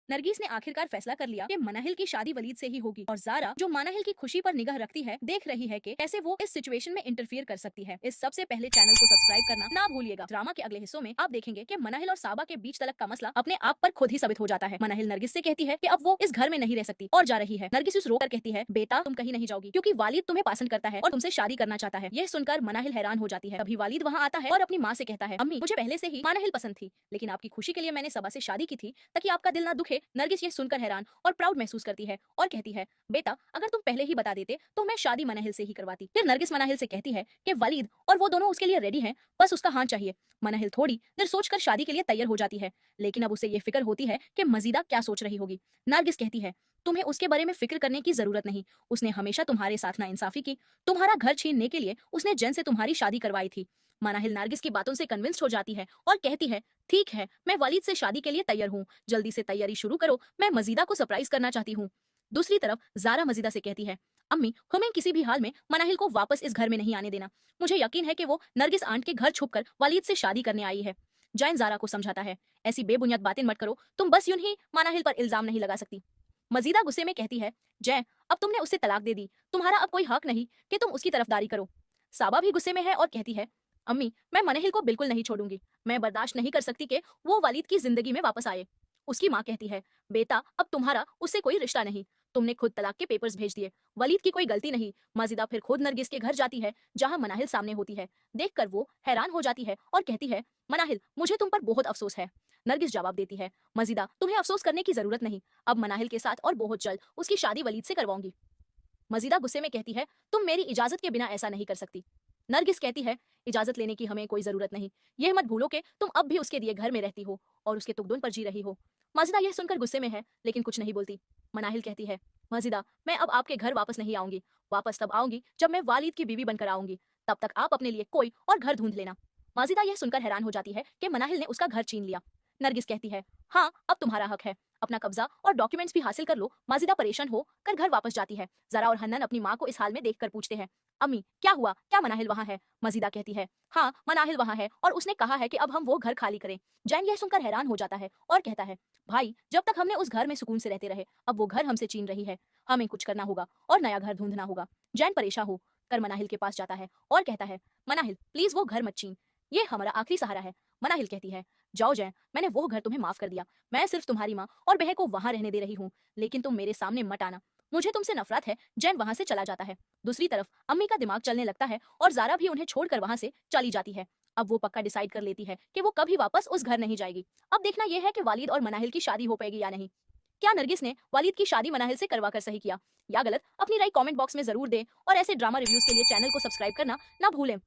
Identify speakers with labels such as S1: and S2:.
S1: नरगिस ने आखिरकार फैसला कर लिया कि मनाहिल की शादी वलीद से ही होगी और जारा जो मनाहिल की खुशी पर निगाह रखती है देख रही है कि कैसे वो इस सिचुएशन में इंटरफियर कर सकती है। इस सबसे पहले चैनल को सब्सक्राइब करना ना भूलिएगा। ड्रामा के अगले हिस्सों में आप देखेंगे कि मनाहिल और साबा के बीच तलक का मसला अपने आप पर खुद ही साबित हो जाता है। मनाहिल नरगिस से कहती है कि अब वो इस घर में नहीं रह सकती और जा रही है। नरगिस उस रोकर कहती है, बेटा तुम कहीं नहीं जाओगी क्योंकि वालिद तुम्हें पसंद करता है और तुमसे शादी करना चाहता है। यह सुनकर मनाहिल हैरान हो जाती है। तभी वालिद वहाँ आता है और अपनी माँ से कहता है, अम्मी मुझे पहले से ही मनाहिल पसंद थी, लेकिन आपकी खुशी के लिए मैंने सबा से शादी की थी ताकि आपका दिल ना दुखे। नरगिस ये सुनकर हैरान और प्राउड महसूस करती है और कहती है, बेटा अगर तुम पहले ही बता देते तो मैं शादी मनाहिल से ही करवाती। फिर नरगिस मनाहिल से कहती है कि वलीद और वो दोनों उसके लिए रेडी हैं, बस उसका हाँ चाहिए। मनाहिल थोड़ी देर सोचकर शादी के लिए तैयार हो जाती है, लेकिन अब उसे ये फिक्र होती है कि मजीदा क्या सोच रही होगी। नरगिस कहती है, तुम्हें उसके बारे में फिक्र करने की जरूरत नहीं, उसने हमेशा तुम्हारे साथ नाइंसाफी की, तुम्हारा घर छीनने के लिए उसने जैन से तुम्हारी शादी करवाई थी। मनाहिल नरगिस की बातों से कन्विंस्ड हो जाती है और कहती है, ठीक है मैं वलीद से शादी के लिए तैयार हूँ, जल्दी से तैयारी शुरू करो, मैं मजीदा को सरप्राइज करना चाहती हूँ। दूसरी तरफ जारा मजीदा से कहती है, अम्मी हमें किसी भी हाल में मनाहिल को वापस इस घर में नहीं आने देना। मुझे यकीन है कि वो नरगिस आंट के घर छुपकर वलीद से शादी करने आई है। जैन जारा को समझाता है, ऐसी बेबुनियाद बातें मत करो, तुम बस यूं ही मनाहिल पर इल्जाम नहीं लगा सकती। मजीदा गुस्से में कहती है, जय अब तुमने उससे तलाक दे दी, तुम्हारा अब कोई हक नहीं कि तुम उसकी तरफदारी करो। साबा भी गुस्से में है और कहती है, अम्मी मैं मनाहिल को बिल्कुल नहीं छोड़ूंगी, मैं बर्दाश्त नहीं कर सकती कि वो वलीद की जिंदगी में वापस आए। उसकी माँ कहती है, बेटा अब तुम्हारा उससे कोई रिश्ता नहीं, तुमने खुद तलाक के पेपर्स भेज दिए, वलीद की कोई गलती नहीं। मजीदा फिर खुद नरगिस के घर जाती है जहाँ मनाहिल सामने होती है। देखकर वो हैरान हो जाती है और कहती है, मनाहिल मुझे तुम पर बहुत अफसोस है। नरगिस जवाब देती है, मजीदा तुम्हें अफसोस करने की जरूरत नहीं, अब मनाहिल के साथ और बहुत जल्द उसकी शादी वलीद से करवाऊंगी। मजीदा गुस्से में कहती है, तुम मेरी इजाजत के बिना ऐसा नहीं कर सकती। नरगिस कहती है, इजाजत लेने की हमें कोई जरूरत नहीं, यह मत भूलो कि तुम अब भी उसके दिए घर में रहती हो और उसके तुगदुन पर जी रही हो। मजीदा यह सुनकर गुस्से में है लेकिन कुछ नहीं बोलती। मनाहिल कहती है, मजीदा मैं अब आपके घर वापस नहीं आऊंगी, वापस तब आऊंगी जब मैं वालिद की बीवी बनकर आऊंगी, तब तक आप अपने लिए कोई और घर ढूंढ लेना। माजिदा यह सुनकर हैरान हो जाती है कि मनाहिल ने उसका घर छीन लिया। नरगिस कहती है, हाँ अब तुम्हारा हक है, अपना कब्जा और डॉक्यूमेंट्स भी हासिल कर लो। माजिदा परेशान हो कर घर वापस जाती है। जरा और हन्नन अपनी माँ को इस हाल में देखकर पूछते हैं, अम्मी क्या हुआ, क्या मनाहिल वहाँ है? मजीदा कहती है, हाँ मनाहिल वहाँ है और उसने कहा है कि अब हम वो घर खाली करें। जैन यह सुनकर हैरान हो जाता है और कहता है, भाई जब तक हमने उस घर में सुकून से रहते रहे, अब वो घर हमसे छीन रही है, हमें कुछ करना होगा और नया घर ढूंढना होगा। जैन परेशान हो कर मनाहिल के पास जाता है और कहता है, मनाहिल प्लीज वो घर मत छीन, ये हमारा आखिरी सहारा है। मनाहिल कहती है, जाओ जैन मैंने वो घर तुम्हें माफ कर दिया, मैं सिर्फ तुम्हारी माँ और बहन को वहां रहने दे रही हूँ, लेकिन तुम मेरे सामने मत आना, मुझे तुमसे नफरत है। जैन वहां से चला जाता है। दूसरी तरफ अम्मी का दिमाग चलने लगता है और जारा भी उन्हें छोड़कर वहां से चली जाती है। अब वो पक्का डिसाइड कर लेती है कि वो कभी वापस उस घर नहीं जाएगी। अब देखना यह है कि वालिद और मनाहिल की शादी हो पाएगी या नहीं। क्या नरगिस ने वालिद की शादी मनाहिल से करवा कर सही किया या गलत, अपनी राय कमेंट बॉक्स में जरूर दें और ऐसे ड्रामा रिव्यूज के लिए चैनल को सब्सक्राइब करना ना भूलें।